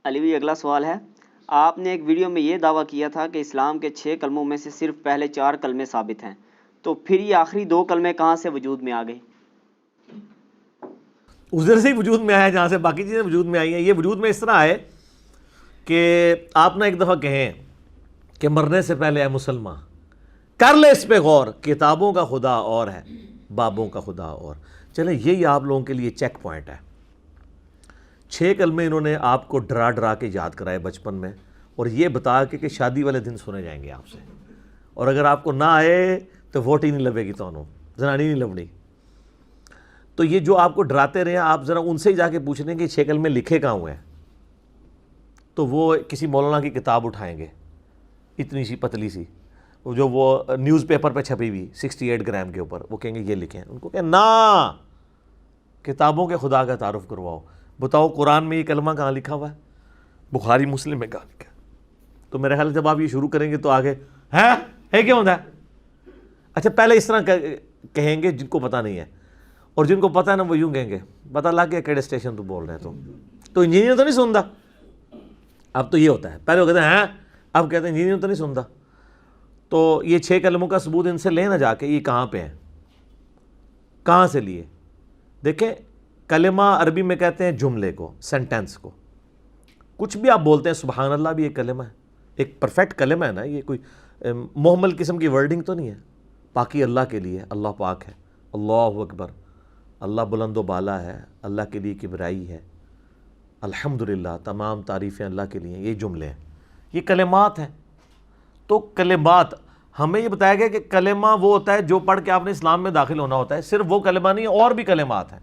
علی بھائی اگلا سوال ہے، آپ نے ایک ویڈیو میں یہ دعویٰ کیا تھا کہ اسلام کے 6 کلموں میں سے صرف پہلے 4 کلمے ثابت ہیں، تو پھر یہ آخری 2 کلمے کہاں سے وجود میں آ گئے؟ ادھر سے ہی وجود میں آیا جہاں سے باقی چیزیں وجود میں آئی ہیں. یہ وجود میں اس طرح آئے کہ آپ نے ایک دفعہ کہیں کہ مرنے سے پہلے اے مسلمان کر لے اس پہ غور، کتابوں کا خدا اور ہے، بابوں کا خدا اور. چلیں یہی آپ لوگوں کے لیے چیک پوائنٹ ہے. 6 کلمے انہوں نے آپ کو ڈرا ڈرا کے یاد کرائے بچپن میں، اور یہ بتا کے کہ شادی والے دن سنے جائیں گے آپ سے، اور اگر آپ کو نہ آئے تو ووٹ ہی نہیں لبے گی، تو زنانی نہیں لبنی. تو یہ جو آپ کو ڈراتے رہے ہیں، آپ ذرا ان سے ہی جا کے پوچھ لیں کہ 6 کلمے لکھے کہاں ہوئے ہیں، تو وہ کسی مولانا کی کتاب اٹھائیں گے اتنی سی پتلی سی، جو وہ نیوز پیپر پہ چھپی ہوئی 68 گرام کے اوپر، وہ کہیں گے یہ لکھیں. ان کو کہیں نا، کتابوں کے خدا کا تعارف کرواؤ. بتاؤ قرآن میں یہ کلمہ کہاں لکھا ہوا ہے، بخاری مسلم میں کہاں لکھا ہے؟ تو میرے خیال جب آپ یہ شروع کریں گے تو آگے ہے کیا ہوتا ہے. اچھا پہلے اس طرح کہیں گے جن کو پتہ نہیں ہے، اور جن کو پتہ ہے نا وہ یوں کہیں گے پتہ لگ گیا کیڑے اسٹیشن تو بول رہے ہیں. تو انجینئر تو نہیں سنتا. اب تو یہ ہوتا ہے، پہلے وہ کہتے ہیں اب کہتے ہیں انجینئر تو نہیں سنتا. تو یہ 6 کلموں کا ثبوت ان سے لیں نہ جا کے یہ کہاں پہ ہیں، کہاں سے لیے. دیکھیں کلمہ عربی میں کہتے ہیں جملے کو، سینٹینس کو. کچھ بھی آپ بولتے ہیں، سبحان اللہ بھی ایک کلمہ ہے، ایک پرفیکٹ کلمہ ہے نا. یہ کوئی محمل قسم کی ورڈنگ تو نہیں ہے. پاکی اللہ کے لیے، اللہ پاک ہے، اللہ اکبر، اللہ بلند و بالا ہے، اللہ کے لیے کبریائی ہے، الحمدللہ تمام تعریفیں اللہ کے لیے. یہ جملے ہیں، یہ کلمات ہیں. تو کلمات ہمیں یہ بتایا گیا کہ کلمہ وہ ہوتا ہے جو پڑھ کے آپ نے اسلام میں داخل ہونا ہوتا ہے. صرف وہ کلمہ نہیں، اور بھی کلمات ہیں.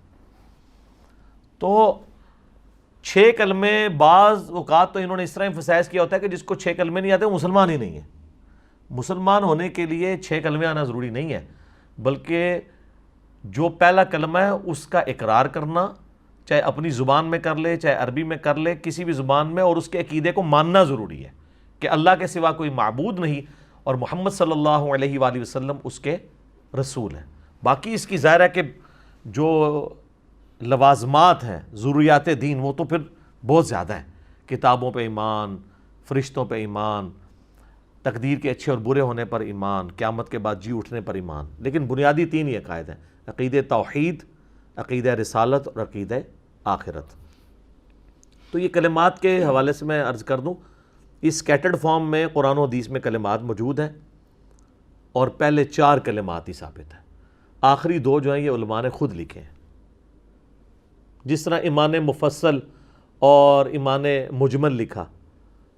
تو 6 کلمے بعض اوقات تو انہوں نے اس طرح ایمفسائز کیا ہوتا ہے کہ جس کو 6 کلمے نہیں آتے وہ مسلمان ہی نہیں ہے. مسلمان ہونے کے لیے 6 کلمے آنا ضروری نہیں ہے، بلکہ جو پہلا کلمہ ہے اس کا اقرار کرنا، چاہے اپنی زبان میں کر لے چاہے عربی میں کر لے، کسی بھی زبان میں، اور اس کے عقیدے کو ماننا ضروری ہے کہ اللہ کے سوا کوئی معبود نہیں اور محمد صلی اللہ علیہ وآلہ وسلم اس کے رسول ہیں. باقی اس کی ظاہر ہے کہ جو لوازمات ہیں ضروریات دین وہ تو پھر بہت زیادہ ہیں. کتابوں پہ ایمان، فرشتوں پہ ایمان، تقدیر کے اچھے اور برے ہونے پر ایمان، قیامت کے بعد جی اٹھنے پر ایمان. لیکن بنیادی 3 ہی عقائد ہیں، عقیدہ توحید، عقیدہ رسالت اور عقیدہ آخرت. تو یہ کلمات کے حوالے سے میں عرض کر دوں، اس سکیٹرڈ فارم میں قرآن و حدیث میں کلمات موجود ہیں، اور پہلے 4 کلمات ہی ثابت ہیں. آخری 2 جو ہیں یہ علماء نے خود لکھے ہیں. جس طرح ایمان مفصل اور ایمان مجمل لکھا،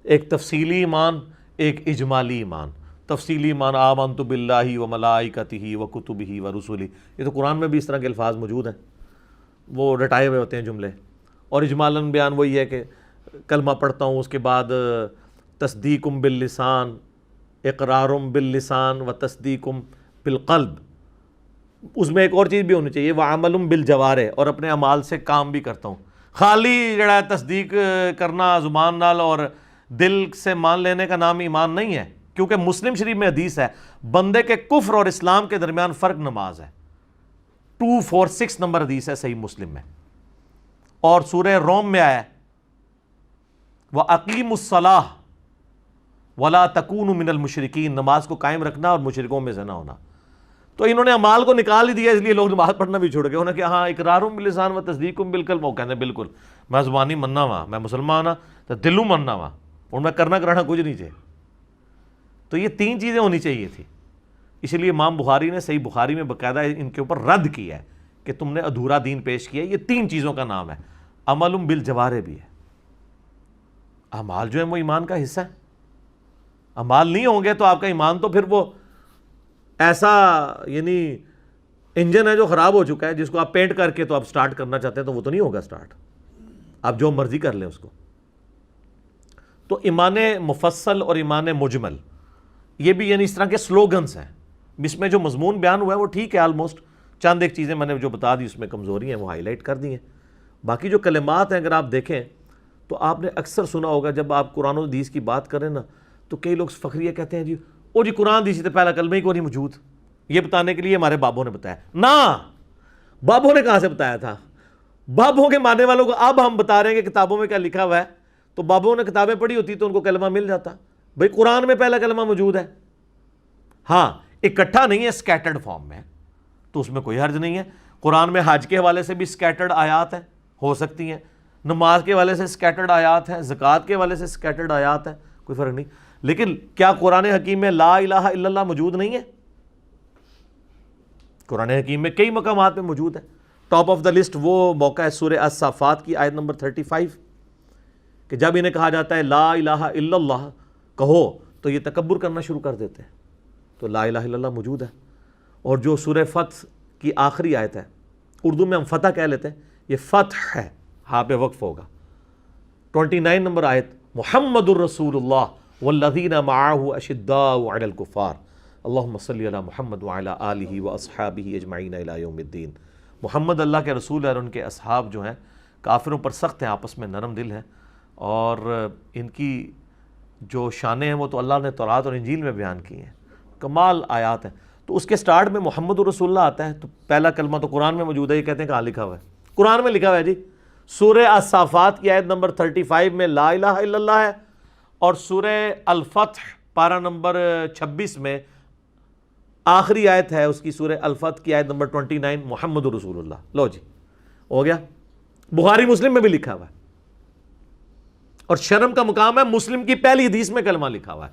ایک تفصیلی ایمان ایک اجمالی ایمان. تفصیلی ایمان آمنت باللہ و ملائکتہ و کتبہ و رسلہ، یہ تو قرآن میں بھی اس طرح کے الفاظ موجود ہیں، وہ رٹائے ہوئے ہوتے ہیں جملے. اور اجمالاً بیان وہی ہے کہ کلمہ پڑھتا ہوں، اس کے بعد تصدیق باللسان، اقرار باللسان و تصدیق بالقلب. اس میں ایک اور چیز بھی ہونی چاہیے، وعمل بالجوارح، اور اپنے اعمال سے کام بھی کرتا ہوں. خالی جڑا تصدیق کرنا زبان نال اور دل سے مان لینے کا نام ایمان نہیں ہے. کیونکہ مسلم شریف میں حدیث ہے، بندے کے کفر اور اسلام کے درمیان فرق نماز ہے. 246 نمبر حدیث ہے صحیح مسلم میں. اور سورہ روم میں آیا ہے وَأَقِيمُوا الصَّلَاةَ وَلَا تَكُونُوا مِنَ الْمُشْرِكِينَ، نماز کو قائم رکھنا اور مشرکوں میں سے نہ ہونا. تو انہوں نے اعمال کو نکال ہی دیا، اس لیے لوگ نماز پڑھنا بھی چھوڑ گئے. انہوں نے کہا ہاں اقرار باللسان و تصدیق بالقلب. وہ کہتے ہیں بالکل میں زبانی مننا وا، میں مسلمان ہاں تو دلوں مننا وا، اور میں کرنا کرانا کچھ نہیں چاہیے. تو یہ 3 چیزیں ہونی چاہیے تھی. اس لیے امام بخاری نے صحیح بخاری میں باقاعدہ ان کے اوپر رد کیا ہے کہ تم نے ادھورا دین پیش کیا. یہ 3 چیزوں کا نام ہے. عمل بالجوارح بھی ہے، اعمال جو ہیں وہ ایمان کا حصہ ہے. اعمال نہیں ہوں گے تو آپ کا ایمان تو پھر وہ ایسا یعنی انجن ہے جو خراب ہو چکا ہے، جس کو آپ پینٹ کر کے تو آپ سٹارٹ کرنا چاہتے ہیں تو وہ تو نہیں ہوگا سٹارٹ، آپ جو مرضی کر لیں اس کو. تو ایمان مفصل اور ایمان مجمل یہ بھی یعنی اس طرح کے سلوگنز ہیں. اس میں جو مضمون بیان ہوا ہے وہ ٹھیک ہے آلموسٹ. چند ایک چیزیں میں نے جو بتا دی اس میں کمزوری ہیں وہ ہائی لائٹ کر دی ہیں. باقی جو کلمات ہیں اگر آپ دیکھیں تو آپ نے اکثر سنا ہوگا جب آپ قرآن و حدیث کی بات کریں نا تو کئی لوگ فخریہ کہتے ہیں جی او جی قرآن حدیث سے پہلا کلمہ ہی کو نہیں موجود. یہ بتانے کے لیے ہمارے بابوں نے بتایا. نہ، بابوں نے کہاں سے بتایا تھا؟ بابوں کے ماننے والوں کو اب ہم بتا رہے ہیں کہ کتابوں میں کیا لکھا ہوا ہے. تو بابوں نے کتابیں پڑھی ہوتی تو ان کو کلمہ مل جاتا. بھئی قرآن میں پہلا کلمہ موجود ہے, ہاں اکٹھا نہیں ہے, سکیٹرڈ فارم میں, تو اس میں کوئی حرج نہیں ہے. قرآن میں حج کے حوالے سے بھی سکیٹرڈ آیات ہیں, ہو سکتی ہیں, نماز کے حوالے سے سکیٹرڈ آیات ہیں, زکوٰۃ کے حوالے سے سکیٹرڈ آیات ہیں, کوئی فرق نہیں. لیکن کیا قرآن حکیم میں لا الہ الا اللہ موجود نہیں ہے؟ قرآن حکیم میں کئی مقامات میں موجود ہے. ٹاپ آف دا لسٹ وہ موقع ہے سورہ الصافات کی آیت نمبر 35 کہ جب انہیں کہا جاتا ہے لا الہ الا اللہ کہو تو یہ تکبر کرنا شروع کر دیتے ہیں. تو لا الہ الا اللہ موجود ہے. اور جو سورہ فتح کی آخری آیت ہے, اردو میں ہم فتح کہہ لیتے ہیں, یہ فتح ہے, ہاں پہ وقف ہوگا. 29 نمبر آیت, محمد الرسول اللہ والذین معہ اشداء علی الکفار اللہم صلی علی محمد وعلی آلہ واصحابہ اجمعین الی یوم الدین. محمد اللہ کے رسول ہے اور ان کے اصحاب جو ہیں کافروں پر سخت ہیں, آپس میں نرم دل ہیں, اور ان کی جو شانیں ہیں وہ تو اللہ نے تورات اور انجیل میں بیان کی ہیں, کمال آیات ہیں. تو اس کے سٹارٹ میں محمد الرسول اللہ آتا ہے, تو پہلا کلمہ تو قرآن میں موجود ہے. یہ کہتے ہیں کہاں لکھا ہوا ہے؟ قرآن میں لکھا ہوا ہے جی. سورہ الصافات کی آیت نمبر 35 میں لا الہ الا اللہ ہے, اور سورہ الفتح پارہ نمبر 26 میں آخری آیت ہے اس کی, سورہ الفتح کی آیت نمبر 29 محمد رسول اللہ. لو جی ہو گیا. بخاری مسلم میں بھی لکھا ہوا ہے, اور شرم کا مقام ہے مسلم کی پہلی حدیث میں کلمہ لکھا ہوا ہے.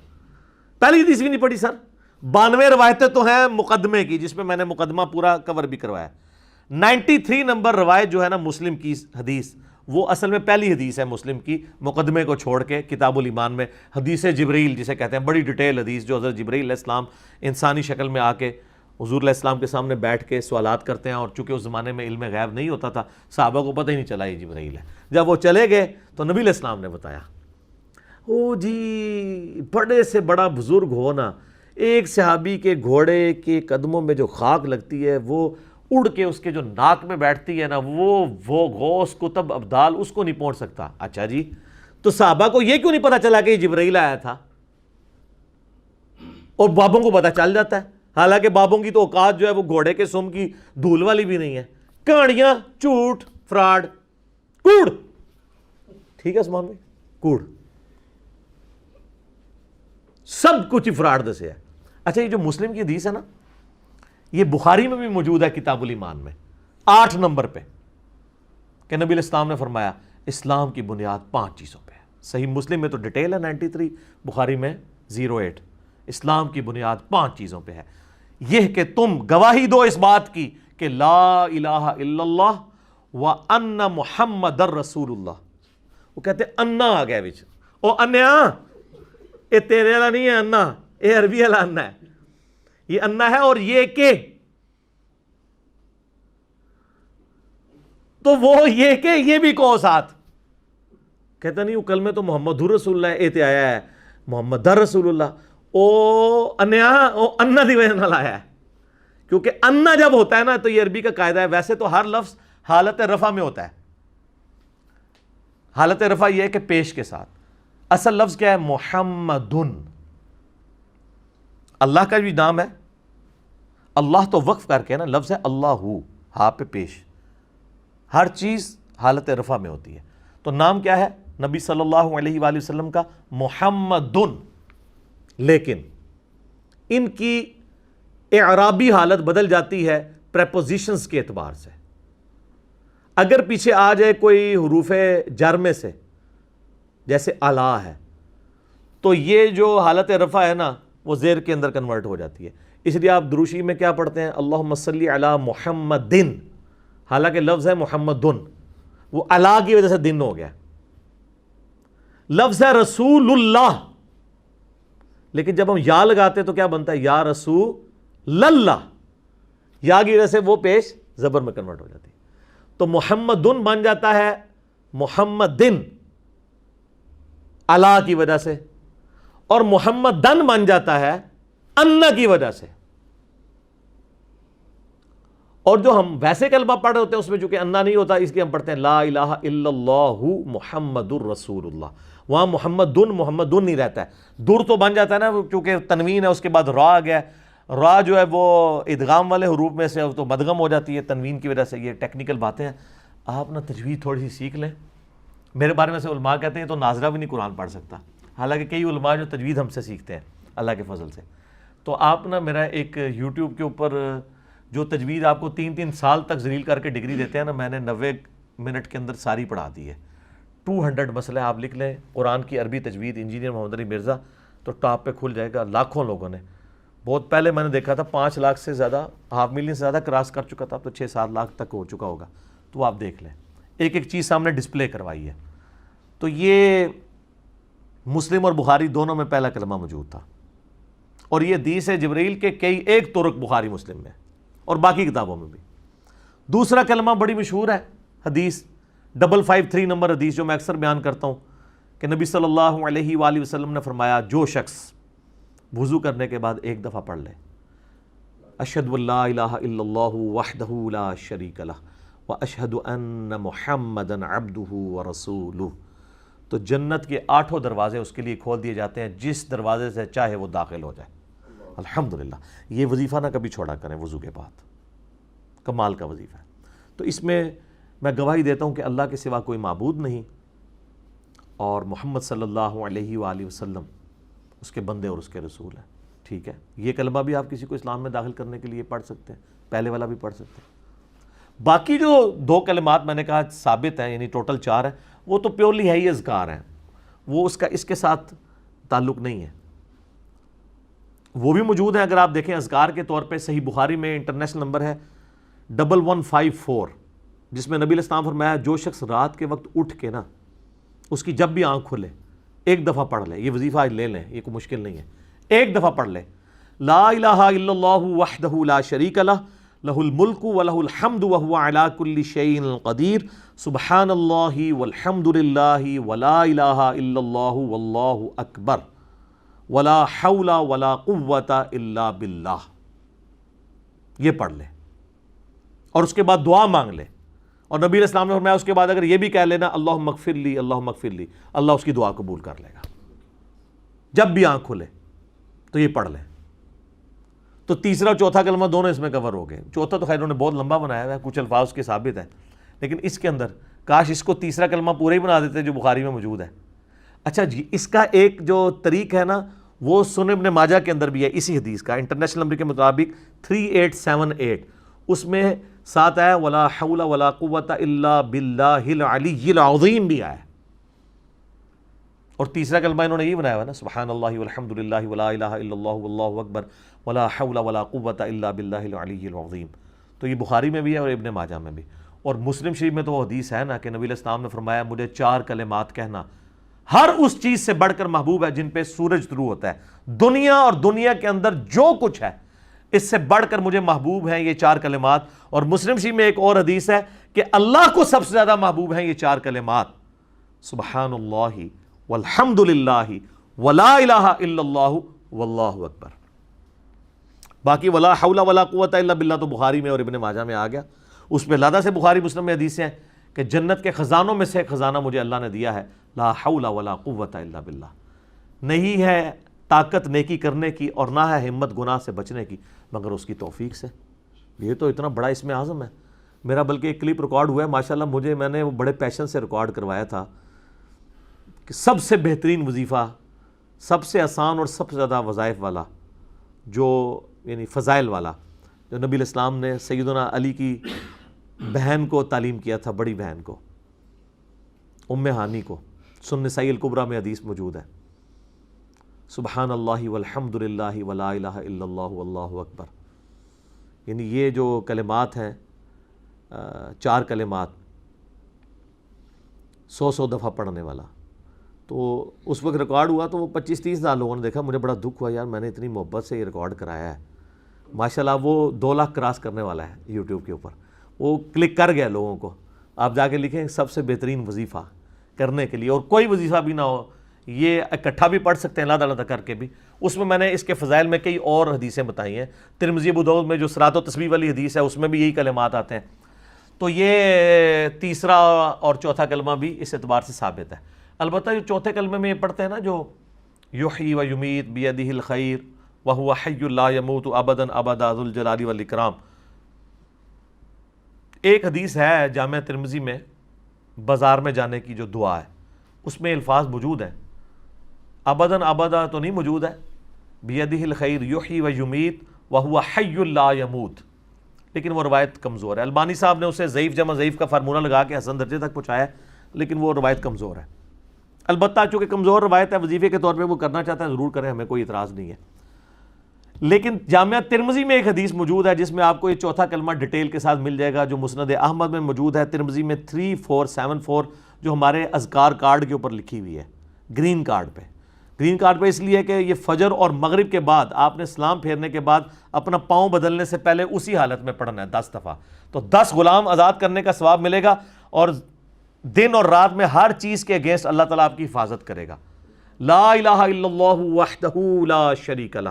پہلی حدیث بھی نہیں پڑھی سر, 92 روایتیں تو ہیں مقدمے کی, جس میں میں نے مقدمہ پورا کور بھی کروایا. 93 نمبر روایت جو ہے نا مسلم کی حدیث, وہ اصل میں پہلی حدیث ہے مسلم کی, مقدمے کو چھوڑ کے کتاب الایمان میں حدیث جبریل جسے کہتے ہیں, بڑی ڈیٹیل حدیث جو حضرت جبریل علیہ السلام انسانی شکل میں آ کے حضور علیہ السلام کے سامنے بیٹھ کے سوالات کرتے ہیں. اور چونکہ اس زمانے میں علم غیب نہیں ہوتا تھا, صحابہ کو پتہ ہی نہیں چلا یہ جبریل ہے. جب وہ چلے گئے تو نبی علیہ السلام نے بتایا. او جی بڑے سے بڑا بزرگ ہونا, ایک صحابی کے گھوڑے کے قدموں میں جو خاک لگتی ہے وہ اڑ کے اس کے جو ناک میں بیٹھتی ہے نا, وہ غوث کتب ابدال اس کو نہیں پہنچ سکتا. اچھا جی, تو صحابہ کو یہ کیوں نہیں پتا چلا کہ یہ جبرائیل آیا تھا؟ اور بابوں کو پتا چل جاتا ہے, حالانکہ بابوں کی تو اوقات جو ہے وہ گھوڑے کے سم کی دھول والی بھی نہیں ہے. کہانیاں, جھوٹ, فراڈ, کوڑ. ٹھیک ہے عثمان بھائی, کوڑ, سب کچھ فراڈ دسے ہے. اچھا یہ جو مسلم کی حدیث ہے نا, یہ بخاری میں بھی موجود ہے کتاب الایمان میں 8 نمبر پہ, کہ نبی علیہ السلام نے فرمایا اسلام کی بنیاد 5 چیزوں پہ ہے. صحیح مسلم میں تو ڈیٹیل ہے 93, بخاری میں 08. اسلام کی بنیاد 5 چیزوں پہ ہے, یہ کہ تم گواہی دو اس بات کی کہ لا الہ الا اللہ وان محمد الرسول اللہ. وہ کہتے انا آ گیا بچ, او انیا اے تیرے والا نہیں ہے انا, اے عربی والا انا ہے, یہ انا ہے. اور یہ کہ, تو وہ یہ کہ یہ بھی کہو ساتھ. کہتا نہیں وہ کلمہ تو محمد رسول اللہ اے تے آیا ہے محمد رسول اللہ. او انیا او انا دی وجہ نال آیا ہے, کیونکہ انا جب ہوتا ہے نا تو یہ عربی کا قاعدہ ہے. ویسے تو ہر لفظ حالت رفع میں ہوتا ہے, حالت رفع یہ ہے کہ پیش کے ساتھ. اصل لفظ کیا ہے؟ محمدن. اللہ کا بھی نام ہے, اللہ تو وقف کر کے نا لفظ ہے اللہ, ہاں پہ پیش, ہر چیز حالت رفع میں ہوتی ہے. تو نام کیا ہے نبی صلی اللہ علیہ وآلہ وسلم کا؟ محمدن. لیکن ان کی اعرابی حالت بدل جاتی ہے پریپوزیشنز کے اعتبار سے. اگر پیچھے آ جائے کوئی حروف جر میں سے, جیسے اعلیٰ ہے, تو یہ جو حالت رفع ہے نا وہ زیر کے اندر کنورٹ ہو جاتی ہے. اس لیے آپ دروشی میں کیا پڑھتے ہیں؟ اللہم صلی علی محمدن, حالانکہ لفظ ہے محمدن, وہ علی کی وجہ سے دن ہو گیا. لفظ ہے رسول اللہ, لیکن جب ہم یا لگاتے تو کیا بنتا ہے؟ یا رسول اللہ, یا کی وجہ سے وہ پیش زبر میں کنورٹ ہو جاتی ہے. تو محمدن بن جاتا ہے محمدن علی کی وجہ سے, اور محمدن بن جاتا ہے انا کی وجہ سے. اور جو ہم ویسے کلمہ پڑھ رہے ہوتے ہیں اس میں چونکہ انا نہیں ہوتا, اس لیے ہم پڑھتے ہیں لا الہ الا اللہ محمد الرسول اللہ. وہاں محمدن نہیں رہتا ہے, در تو بن جاتا ہے نا کیونکہ تنوین ہے, اس کے بعد را آ گیا. را جو ہے وہ ادغام والے حروف میں سے تو مدغم ہو جاتی ہے تنوین کی وجہ سے. یہ ٹیکنیکل باتیں ہیں, آپ نا تجوید تھوڑی سی سیکھ لیں میرے بارے میں سے علماء کہتے ہیں تو ناظرہ بھی نہیں قرآن پڑھ سکتا، حالانکہ کئی علماء جو تجوید ہم سے سیکھتے ہیں اللہ کے فضل سے. تو آپ نا میرا ایک یوٹیوب کے اوپر جو تجوید آپ کو 3 سال تک ذلیل کر کے ڈگری دیتے ہیں نا، میں نے 90 منٹ کے اندر ساری پڑھا دی ہے. 200 مسئلے آپ لکھ لیں قرآن کی عربی تجوید انجینئر محمد علی مرزا، تو ٹاپ پہ کھل جائے گا. لاکھوں لوگوں نے، بہت پہلے میں نے دیکھا تھا 5 لاکھ سے زیادہ، 500,000 سے زیادہ کراس کر چکا تھا، اب تو 6-7 لاکھ تک ہو چکا ہوگا. تو آپ دیکھ لیں، ایک ایک چیز سامنے ڈسپلے کروائی ہے. تو یہ مسلم اور بخاری دونوں میں پہلا کلمہ موجود تھا، اور یہ حدیث ہے جبرائیل کے کئی ایک طرق بخاری مسلم میں اور باقی کتابوں میں بھی. دوسرا کلمہ بڑی مشہور ہے حدیث 553 نمبر حدیث، جو میں اکثر بیان کرتا ہوں کہ نبی صلی اللہ علیہ وآلہ وسلم نے فرمایا جو شخص وضو کرنے کے بعد ایک دفعہ پڑھ لے اشہد ان لا الہ الا اللہ وحدہ لا شریک لہ واشہد ان محمدا عبدہ ورسولہ، تو جنت کے 8 دروازے اس کے لیے کھول دیے جاتے ہیں، جس دروازے سے چاہے وہ داخل ہو جائے. الحمدللہ. یہ وظیفہ نہ کبھی چھوڑا کریں وضو کے بعد، کمال کا وظیفہ ہے. تو اس میں گواہی دیتا ہوں کہ اللہ کے سوا کوئی معبود نہیں، اور محمد صلی اللہ علیہ وآلہ وسلم اس کے بندے اور اس کے رسول ہیں. ٹھیک ہے، یہ کلمہ بھی آپ کسی کو اسلام میں داخل کرنے کے لیے پڑھ سکتے ہیں، پہلے والا بھی پڑھ سکتے ہیں. باقی جو 2 کلمات میں نے کہا ثابت ہیں، یعنی ٹوٹل 4 ہیں، وہ تو پیورلی ہے ہی اذکار ہیں، وہ اس کے ساتھ تعلق نہیں ہے. وہ بھی موجود ہیں، اگر آپ دیکھیں اذکار کے طور پہ صحیح بخاری میں انٹرنیشنل نمبر ہے 1154، جس میں نبی علیہ السلام فرمایا جو شخص رات کے وقت اٹھ کے نا اس کی جب بھی آنکھ کھلے ایک دفعہ پڑھ لے. یہ وظیفہ آج لے لیں، یہ کوئی مشکل نہیں ہے. ایک دفعہ پڑھ لے لا الہ الا اللہ وحدہ لا شریک لہ لہ الملک ولہ الحمد وہو علی کل شیء قدیر سبحان اللہ والحمد للہ ولا الہ الا اللہ واللہ اکبر ولا حول ولا قوۃ الا باللہ. یہ پڑھ لے اور اس کے بعد دعا مانگ لے. اور نبی علیہ السلام نے فرمایا اس کے بعد اگر یہ بھی کہہ لینا اللہم اغفر لی اللہم اغفر لی، اللہ اس کی دعا قبول کر لے گا. جب بھی آنکھ کھلے تو یہ پڑھ لیں. تو تیسرا چوتھا کلمہ دونوں اس میں کور ہو گئے. چوتھا تو خیر انہوں نے بہت لمبا بنایا ہوا ہے، کچھ الفاظ کے ثابت ہیں، لیکن اس کے اندر کاش اس کو تیسرا کلمہ پورا ہی بنا دیتے جو بخاری میں موجود ہے. اچھا جی، اس کا ایک جو طریق ہے نا وہ سنن ابن ماجہ کے اندر بھی ہے، اسی حدیث کا انٹرنیشنل نمبر کے مطابق 3878، اس میں ساتھ آیا ولا حول ولا قوۃ الا باللہ العلی العظیم بھی آیا. اور تیسرا کلمہ انہوں نے یہ بنایا ہوا نا سبحان اللہ والحمد للہ ولا الہ الا اللہ واللہ اکبر ولا حول ولا قوۃ الا باللہ العلی العظیم. تو یہ بخاری میں بھی ہے اور ابن ماجہ میں بھی. اور مسلم شریف میں تو وہ حدیث ہے نا کہ نبی علیہ السلام نے فرمایا مجھے 4 کلمات کہنا ہر اس چیز سے بڑھ کر محبوب ہے جن پہ سورج طلوع ہوتا ہے. دنیا اور دنیا کے اندر جو کچھ ہے اس سے بڑھ کر مجھے محبوب ہیں یہ 4 کلمات. اور مسلم شریف میں ایک اور حدیث ہے کہ اللہ کو سب سے زیادہ محبوب ہیں یہ 4 کلمات سبحان اللہ والحمد للہ ولا الہ الا اللہ واللہ اکبر. باقی ولا حول ولا قوۃ الا باللہ تو بخاری میں اور ابن ماجہ میں آ گیا. اس میں لادہ سے بخاری مسلم میں حدیثیں ہیں کہ جنت کے خزانوں میں سے ایک خزانہ مجھے اللہ نے دیا ہے لا حول ولا قوۃ الا باللہ. نہیں ہے طاقت نیکی کرنے کی اور نہ ہے ہمت گناہ سے بچنے کی مگر اس کی توفیق سے. یہ تو اتنا بڑا اس میں اعظم ہے. میرا بلکہ ایک کلپ ریکارڈ ہوا ہے ماشاءاللہ، میں نے وہ بڑے پیشن سے ریکارڈ کروایا تھا کہ سب سے بہترین وظیفہ، سب سے آسان اور سب سے زیادہ وظائف والا، جو یعنی فضائل والا، جو نبی علیہ السلام نے سیدنا علی کی بہن کو تعلیم کیا تھا، بڑی بہن کو، ام ہانی کو. سنن نسائی الکبریٰ میں حدیث موجود ہے سبحان اللہ والحمد للہ ولا الہ الا اللہ واللہ اکبر. یعنی یہ جو کلمات ہیں 4 کلمات 100 دفعہ پڑھنے والا. تو اس وقت ریکارڈ ہوا تو وہ 25-30 ہزار لوگوں نے دیکھا. مجھے بڑا دکھ ہوا یار، میں نے اتنی محبت سے یہ ریکارڈ کرایا ہے. ماشاءاللہ وہ 2 لاکھ کراس کرنے والا ہے یوٹیوب کے اوپر. وہ کلک کر گیا لوگوں کو. آپ جا کے لکھیں سب سے بہترین وظیفہ کرنے کے لیے، اور کوئی وظیفہ بھی نہ ہو، یہ اکٹھا بھی پڑھ سکتے ہیں علیحدہ علیحدہ کر کے بھی. اس میں نے اس کے فضائل میں کئی اور حدیثیں بتائی ہیں. ترمذی ابو داؤد میں جو صراط و تسبیح والی حدیث ہے اس میں بھی یہی کلمات آتے ہیں. تو یہ تیسرا اور چوتھا کلمہ بھی اس اعتبار سے ثابت ہے. البتہ جو چوتھے کلمے میں یہ پڑھتے ہیں نا جو یحیی و یمیت بیدہ الخیر وہو حی لا یموت ابدا ابدا ذو الجلال والاکرام. ایک حدیث ہے جامع ترمذی میں بازار میں جانے کی جو دعا ہے اس میں الفاظ موجود ہیں، ابداً ابدا تو نہیں موجود ہے، بیدہ الخیر یحیی و یمیت وہو حی لا یموت، لیکن وہ روایت کمزور ہے۔ البانی صاحب نے اسے ضعیف جمع ضعیف کا فارمولہ لگا کے حسن درجے تک پہنچایا ہے، لیکن وہ روایت کمزور ہے۔ البتہ چونکہ کمزور روایت ہے، وظیفے کے طور پہ وہ کرنا چاہتا ہے ضرور کریں، ہمیں کوئی اعتراض نہیں ہے۔ لیکن جامعہ ترمذی میں ایک حدیث موجود ہے جس میں آپ کو یہ چوتھا کلمہ ڈیٹیل کے ساتھ مل جائے گا، جو مسند احمد میں موجود ہے، ترمذی میں 3474، جو ہمارے اذکار کارڈ کے اوپر لکھی ہوئی ہے، گرین کارڈ پہ اس لیے کہ یہ فجر اور مغرب کے بعد آپ نے سلام پھیرنے کے بعد اپنا پاؤں بدلنے سے پہلے اسی حالت میں پڑھنا ہے 10 دفعہ، تو 10 غلام آزاد کرنے کا ثواب ملے گا، اور دن اور رات میں ہر چیز کے اگینسٹ اللہ تعالیٰ آپ کی حفاظت کرے گا۔ لا الہ الا اللہ وحدہ لا شریک لہ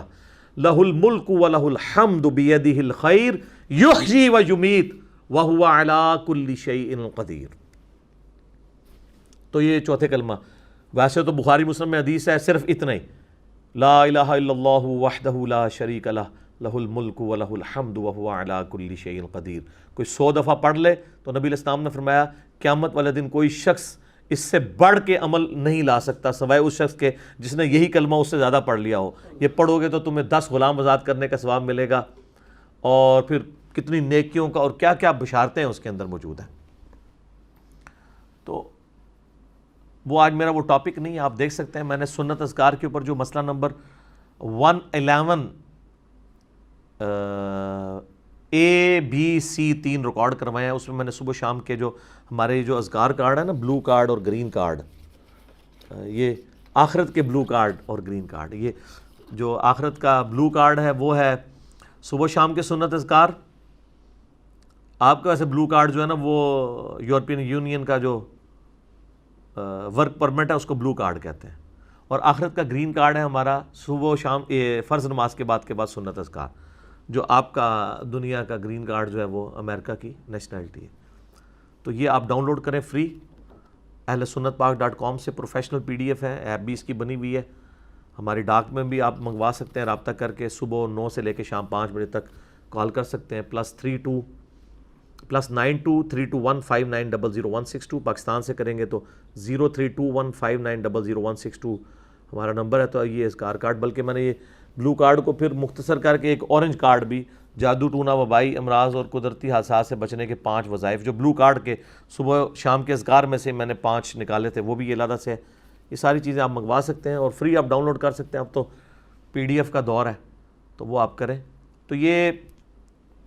لہ الملک ولہ الحمد بیدہ الخیر یحیی و یمیت وہو علی کل شیء قدیر۔ تو یہ چوتھے کلمہ، ویسے تو بخاری مسلم میں حدیث ہے صرف اتنا ہی، لا الہ الا اللہ وحدہ لا شریک لہ لہ الملک ولہ الحمد وہو علی کل شیء قدیر۔ کوئی 100 دفعہ پڑھ لے تو نبی علیہ السلام نے فرمایا قیامت والے دن کوئی شخص اس سے بڑھ کے عمل نہیں لا سکتا سوائے اس شخص کے جس نے یہی کلمہ اس سے زیادہ پڑھ لیا ہو۔ یہ پڑھو گے تو تمہیں 10 غلام آزاد کرنے کا ثواب ملے گا، اور پھر کتنی نیکیوں کا اور کیا کیا بشارتیں اس کے اندر موجود ہیں۔ تو وہ آج میرا وہ ٹاپک نہیں ہے، آپ دیکھ سکتے ہیں میں نے سنت اذکار کے اوپر جو مسئلہ نمبر 111 اے بی سی 3 ریکارڈ کروائے ہیں، اس میں نے صبح شام کے جو ہمارے جو اذکار کارڈ ہے نا، بلو کارڈ اور گرین کارڈ، یہ آخرت کے بلو کارڈ اور گرین کارڈ، یہ جو آخرت کا بلو کارڈ ہے وہ ہے صبح شام کے سنت اذکار۔ آپ کا ویسے بلو کارڈ جو ہے نا وہ یورپین یونین کا جو ورک پرمٹ ہے اس کو بلو کارڈ کہتے ہیں، اور آخرت کا گرین کارڈ ہے ہمارا صبح و شام فرض نماز کے بعد سنت اذکار، جو آپ کا دنیا کا گرین کارڈ جو ہے وہ امریکہ کی نیشنلٹی ہے۔ تو یہ آپ ڈاؤن لوڈ کریں فری، اہل سنت پاک.com سے پروفیشنل PDF ہے، ایپ بھی اس کی بنی ہوئی ہے، ہماری ڈاک میں بھی آپ منگوا سکتے ہیں، رابطہ کر کے صبح 9 سے لے کے شام 5 بجے تک کال کر سکتے ہیں، +923215900162، پاکستان سے کریں گے تو 032159000162 ہمارا نمبر ہے۔ تو یہ اذکار کارڈ، بلکہ میں نے یہ بلو کارڈ کو پھر مختصر کر کے ایک اورنج کارڈ بھی، جادو ٹونا وبائی امراض اور قدرتی حادثات سے بچنے کے 5 وظائف، جو بلو کارڈ کے صبح شام کے اذکار میں سے میں نے 5 نکالے تھے، وہ بھی یہ علیحدہ سے ہے۔ یہ ساری چیزیں آپ منگوا سکتے ہیں اور فری آپ ڈاؤن لوڈ کر سکتے ہیں۔ اب تو PDF کا دور ہے تو وہ آپ کریں۔ تو یہ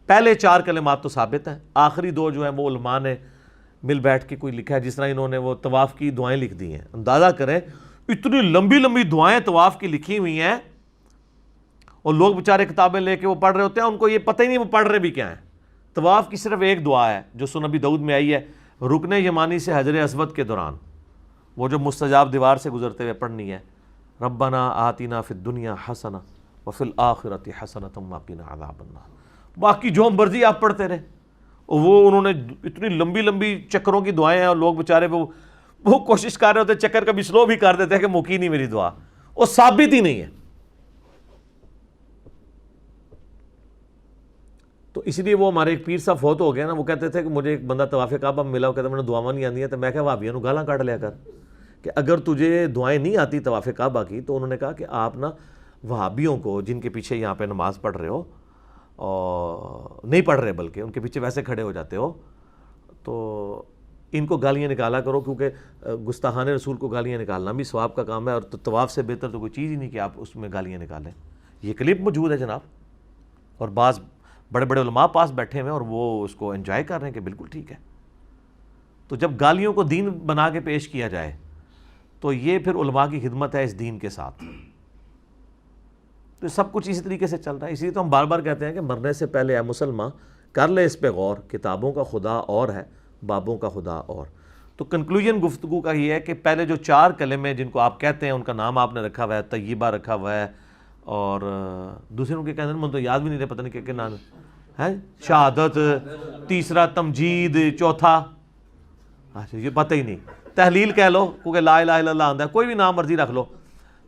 پہلے 4 کلمات تو ثابت ہیں، آخری 2 جو ہیں وہ علماء نے مل بیٹھ کے کوئی لکھا ہے، جس طرح انہوں نے وہ طواف کی دعائیں لکھ دی ہیں۔ اندازہ کریں اتنی لمبی لمبی دعائیں طواف کی لکھی ہوئی ہیں، اور لوگ بیچارے کتابیں لے کے وہ پڑھ رہے ہوتے ہیں، ان کو یہ پتہ ہی نہیں وہ پڑھ رہے بھی کیا ہیں۔ طواف کی صرف ایک دعا ہے جو سنن ابی داؤد میں آئی ہے، رکن یمانی سے حجر اسود کے دوران، وہ جو مستجاب دیوار سے گزرتے ہوئے پڑھنی ہے، ربنا آتنا فی الدنیا حسنہ وفی الآخرۃ حسنۃ وقنا عذاب النار۔ باقی جو مرضی آپ پڑھتے رہے، وہ انہوں نے اتنی لمبی لمبی چکروں کی دعائیں ہیں، اور لوگ بیچارے وہ کوشش کر رہے ہوتے، چکر کبھی سلو بھی کر دیتے ہیں کہ مکی نہیں میری دعا، وہ ثابت ہی نہیں ہے۔ تو اس لیے وہ ہمارے ایک پیر صاحب فوت ہو گیا نا، وہ کہتے تھے کہ مجھے ایک بندہ طواف کعبہ میں ملا، وہ کہتا ہے میں نے دعاواں نہیں آتی ہیں، تو میں کہا وہابیوں نو گالاں کاٹ لیا کر کہ اگر تجھے دعائیں نہیں آتی طواف کعبہ کی، تو انہوں نے کہا کہ آپ نا وہابیوں کو جن کے پیچھے یہاں پہ نماز پڑھ رہے ہو، اور نہیں پڑھ رہے بلکہ ان کے پیچھے ویسے کھڑے ہو جاتے ہو، تو ان کو گالیاں نکالا کرو، کیونکہ گستاخان رسول کو گالیاں نکالنا بھی ثواب کا کام ہے، اور طواف سے بہتر تو کوئی چیز ہی نہیں کہ آپ اس میں گالیاں نکالیں۔ یہ کلپ موجود ہے جناب، اور بعض بڑے بڑے علماء پاس بیٹھے ہوئے ہیں اور وہ اس کو انجوائے کر رہے ہیں کہ بالکل ٹھیک ہے۔ تو جب گالیوں کو دین بنا کے پیش کیا جائے تو یہ پھر علماء کی خدمت ہے اس دین کے ساتھ۔ تو سب کچھ اسی طریقے سے چل رہا ہے، اسی لیے تو ہم بار بار کہتے ہیں کہ مرنے سے پہلے اے مسلمان کر لے اس پہ غور، کتابوں کا خدا اور ہے، بابوں کا خدا اور۔ تو کنکلوژن گفتگو کا یہ ہے کہ پہلے جو 4 کلمے جن کو آپ کہتے ہیں ان کا نام آپ نے رکھا ہوا ہے، طیبہ رکھا ہوا ہے، اور دوسرے ان کے کہتے ہیں مجھے تو یاد بھی نہیں رہے، پتہ نہیں کیا نام ہے، شہادت، تیسرا تمجید، چوتھا اچھا یہ پتہ ہی نہیں، تحلیل کہہ لو کیونکہ لا الہ الا اللہ آندہ ہے، کوئی بھی نام مرضی رکھ لو۔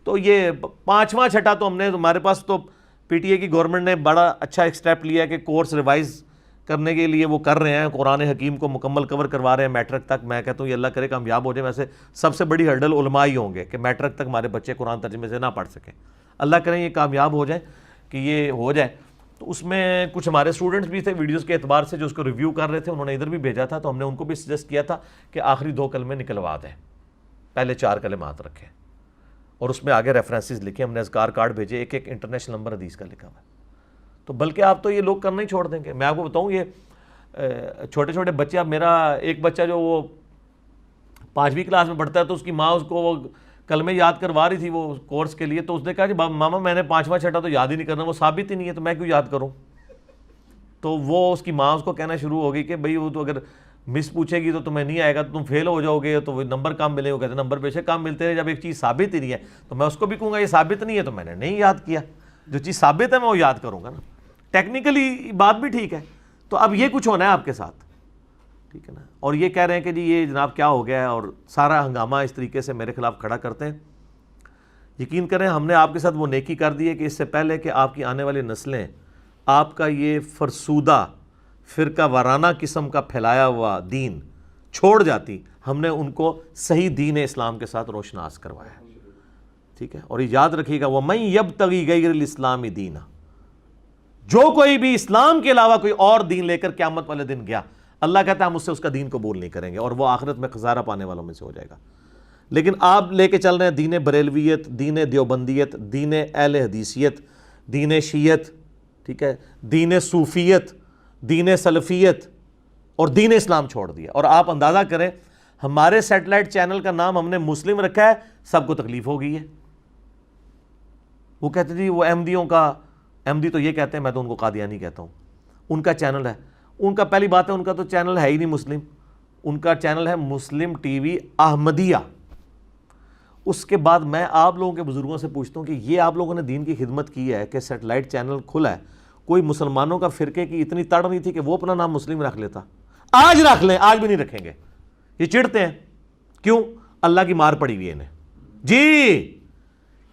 تو یہ 5واں چھٹا تو ہم نے، ہمارے پاس تو PTA کی گورنمنٹ نے بڑا اچھا ایک سٹیپ لیا ہے کہ کورس ریوائز کرنے کے لیے وہ کر رہے ہیں, قرآن حکیم کو مکمل کور کروا رہے ہیں میٹرک تک. میں کہتا ہوں یہ اللہ کرے کامیاب ہو جائے. ویسے سب سے بڑی ہرڈل علماء ہی ہوں گے کہ میٹرک تک ہمارے بچے قرآن ترجمے سے نہ پڑھ سکیں. اللہ کریں یہ کامیاب ہو جائیں کہ یہ ہو جائے. تو اس میں کچھ ہمارے اسٹوڈنٹس بھی تھے ویڈیوز کے اعتبار سے جو اس کو ریویو کر رہے تھے, انہوں نے ادھر بھی بھیجا تھا, تو ہم نے ان کو بھی سجیسٹ کیا تھا کہ آخری 2 کلمے نکلوا دیں, پہلے 4 کلمات رکھیں اور اس میں آگے ریفرنسز لکھیں. ہم نے اذکار کارڈ بھیجے, ایک ایک انٹرنیشنل نمبر حدیث کا لکھا ہوا ہے. تو بلکہ آپ تو یہ لوگ کرنا ہی چھوڑ دیں گے. میں آپ کو بتاؤں یہ چھوٹے چھوٹے بچے, اب میرا ایک بچہ جو وہ 5ویں کلاس میں پڑھتا ہے, تو اس کی ماں اس کو وہ کلمے یاد کروا رہی تھی وہ کورس کے لیے, تو اس نے کہا جی ماما میں نے 5واں 6واں تو یاد ہی نہیں کرنا, وہ ثابت ہی نہیں ہے, تو میں کیوں یاد کروں. تو وہ اس کی ماں اس کو کہنا شروع ہوگی کہ بھئی وہ تو اگر مس پوچھے گی تو تمہیں نہیں آئے گا, تو تم فیل ہو جاؤ گے, تو وہ نمبر کم ملے. وہ کہتے ہیں نمبر بے شک کم ملتے ہیں, جب ایک چیز ثابت ہی نہیں ہے تو میں اس کو بھی کہوں گا یہ ثابت نہیں ہے تو میں نے نہیں یاد کیا. جو چیز ثابت ہے میں وہ یاد کروں گا نا. ٹیکنیکلی بات بھی ٹھیک ہے. تو اب یہ کچھ ہونا ہے آپ کے ساتھ, ٹھیک ہے نا. اور یہ کہہ رہے ہیں کہ جی یہ جناب کیا ہو گیا ہے, اور سارا ہنگامہ اس طریقے سے میرے خلاف کھڑا کرتے ہیں. یقین کریں ہم نے آپ کے ساتھ وہ نیکی کر دی ہے کہ اس سے پہلے کہ آپ کی آنے والی نسلیں آپ کا یہ فرسودہ فرقہ وارانہ قسم کا پھیلایا ہوا دین چھوڑ جاتی, ہم نے ان کو صحیح دین اسلام کے ساتھ روشناس کروایا ہے, ٹھیک ہے. اور یہ یاد رکھیے گا وَمَن يَبْتَغِي غَيْرَ الْإِسْلَامِ دِينًا, جو کوئی بھی اسلام کے علاوہ کوئی اور دین لے کر قیامت والے دن گیا, اللہ کہتا ہے ہم اس سے اس کا دین قبول نہیں کریں گے, اور وہ آخرت میں خسارہ پانے والوں میں سے ہو جائے گا. لیکن آپ لے کے چل رہے ہیں دین بریلویت, دین دیوبندیت, دین اہل حدیثیت, دین شیعت, ٹھیک ہے, دین صوفیت, دین سلفیت, اور دین اسلام چھوڑ دیا. اور آپ اندازہ کریں ہمارے سیٹلائٹ چینل کا نام ہم نے مسلم رکھا ہے, سب کو تکلیف ہو گئی ہے. وہ کہتے جی وہ احمدیوں کا, احمدی تو یہ کہتے ہیں, میں تو ان کو قادیانی کہتا ہوں, ان کا چینل ہے. ان کا پہلی بات ہے ان کا تو چینل ہے ہی نہیں مسلم, ان کا چینل ہے مسلم ٹی وی احمدیہ. اس کے بعد میں آپ لوگوں کے بزرگوں سے پوچھتا ہوں کہ یہ آپ لوگوں نے دین کی خدمت کی ہے کہ سیٹلائٹ چینل کھلا ہے, کوئی مسلمانوں کا فرقے کی اتنی تڑ نہیں تھی کہ وہ اپنا نام مسلم رکھ لیتا؟ آج رکھ لیں, آج بھی نہیں رکھیں گے. یہ چڑھتے ہیں کیوں؟ اللہ کی مار پڑی ہوئی ہے انہیں جی,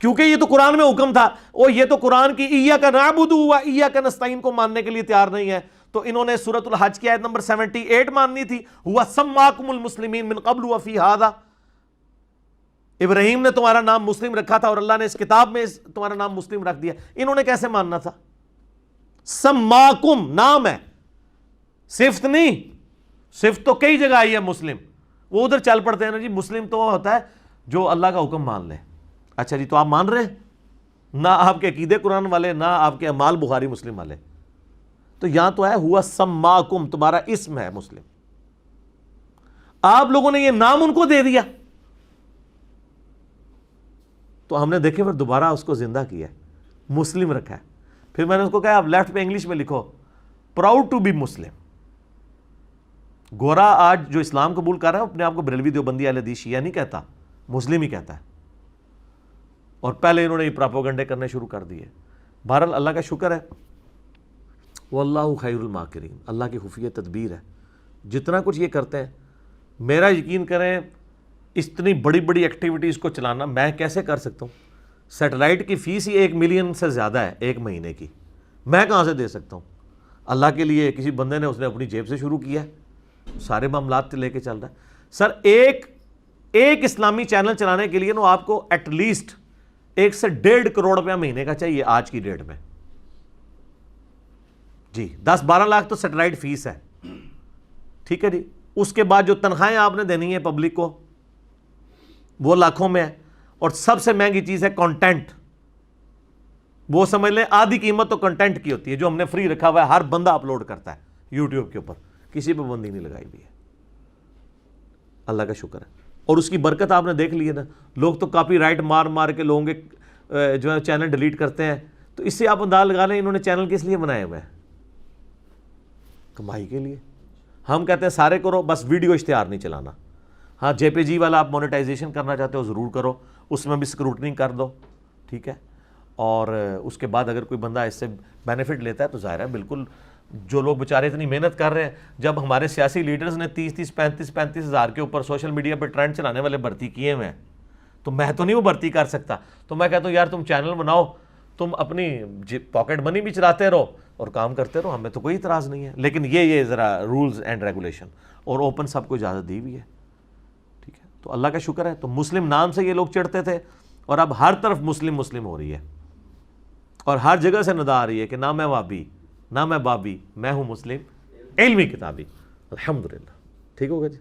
کیونکہ یہ تو قرآن میں حکم تھا, اور یہ تو قرآن کی ایاک نعبد و ایاک نستعین کو ماننے کے لیے تیار نہیں ہے. تو انہوں نے سورۃ الحج کی آیت نمبر 78 ماننی تھی, ہوا سماکم المسلمین من قبل وفی ھذا, ابراہیم نے تمہارا نام مسلم رکھا تھا اور اللہ نے اس کتاب میں تمہارا نام مسلم رکھ دیا. انہوں نے کیسے ماننا تھا؟ سماکم نام ہے, صفت نہیں. صفت تو کئی جگہ آئی ہے مسلم, وہ ادھر چل پڑتے ہیں نا جی. مسلم تو ہوتا ہے جو اللہ کا حکم مان لے. اچھا جی, تو آپ مان رہے ہیں؟ نہ آپ کے عقیدے قرآن والے, نہ آپ کے اعمال بخاری مسلم والے. تو یہاں تو ہے ہوا سماکم, تمہارا اسم ہے مسلم. آپ لوگوں نے یہ نام ان کو دے دیا, تو ہم نے دیکھے پھر دوبارہ اس کو زندہ کیا ہے, مسلم رکھا ہے. پھر میں نے اس کو کہا آپ لیفٹ پہ انگلش میں لکھو پراؤڈ ٹو بی مسلم. گورا آج جو اسلام قبول کر رہا ہے اپنے آپ کو بریلوی دیوبندی اہل حدیث شیعہ نہیں کہتا, مسلم ہی کہتا ہے. اور پہلے انہوں نے یہ پراپوگنڈے کرنے شروع کر دیے. بہرحال اللہ کا شکر ہے, واللہ خیر الماکرین, اللہ کی خفیہ تدبیر ہے. جتنا کچھ یہ کرتے ہیں, میرا یقین کریں اتنی بڑی بڑی ایکٹیویٹیز کو چلانا میں کیسے کر سکتا ہوں؟ سیٹلائٹ کی فیس ہی 1 ملین سے زیادہ ہے ایک مہینے کی, میں کہاں سے دے سکتا ہوں؟ اللہ کے لیے کسی بندے نے اس نے اپنی جیب سے شروع کیا ہے, سارے معاملات لے کے چل رہا ہے. سر ایک اسلامی چینل چلانے کے لیے نا آپ کو ایٹ لیسٹ 1 سے 1.5 کروڑ روپیہ مہینے کا چاہیے آج کی ڈیٹ میں جی. 10-12 لاکھ تو سیٹلائٹ فیس ہے, ٹھیک ہے جی. اس کے بعد جو تنخواہیں آپ نے دینی ہے پبلک کو وہ لاکھوں میں ہے. اور سب سے مہنگی چیز ہے کنٹینٹ. وہ سمجھ لیں آدھی قیمت تو کنٹینٹ کی ہوتی ہے جو ہم نے فری رکھا ہوا ہے, ہر بندہ اپلوڈ کرتا ہے یوٹیوب کے اوپر, کسی پہ بندی نہیں لگائی ہوئی ہے. اللہ کا شکر ہے. اور اس کی برکت آپ نے دیکھ لی ہے نا, لوگ تو کاپی رائٹ مار مار کے لوگوں کے جو ہے چینل ڈیلیٹ کرتے ہیں. تو اس سے آپ انداز لگا لیں انہوں نے چینل کس لیے بنائے ہوئے ہیں؟ کمائی کے لیے. ہم کہتے ہیں سارے کرو, بس ویڈیو اشتہار نہیں چلانا. ہاں جے پی جی والا آپ مونیٹائزیشن کرنا چاہتے ہو ضرور کرو, اس میں بھی اسکروٹنی کر دو, ٹھیک ہے. اور اس کے بعد اگر کوئی بندہ اس سے بینیفٹ لیتا ہے تو ظاہر ہے بالکل, جو لوگ بیچارے اتنی محنت کر رہے ہیں, جب ہمارے سیاسی لیڈرز نے 35 ہزار کے اوپر سوشل میڈیا پہ ٹرینڈ چلانے والے بھرتی کیے ہوئے ہیں, تو میں تو نہیں وہ بھرتی کر سکتا. تو میں کہتا ہوں یار تم چینل بناؤ, تم اپنی پاکٹ منی بھی چلاتے رہو, اور کام کرتے رہو, ہمیں تو کوئی اعتراض نہیں ہے. لیکن یہ ذرا رولز اینڈ ریگولیشن اور اوپن سب کو اجازت دی ہوئی ہے. ٹھیک ہے, تو اللہ کا شکر ہے. تو مسلم نام سے یہ لوگ چڑھتے تھے اور اب ہر طرف مسلم مسلم ہو رہی ہے, اور ہر جگہ سے ندا آ رہی ہے کہ نہ میں وابی نہ میں بابی, میں ہوں مسلم علمی کتابی. الحمدللہ. ٹھیک ہوگا جی.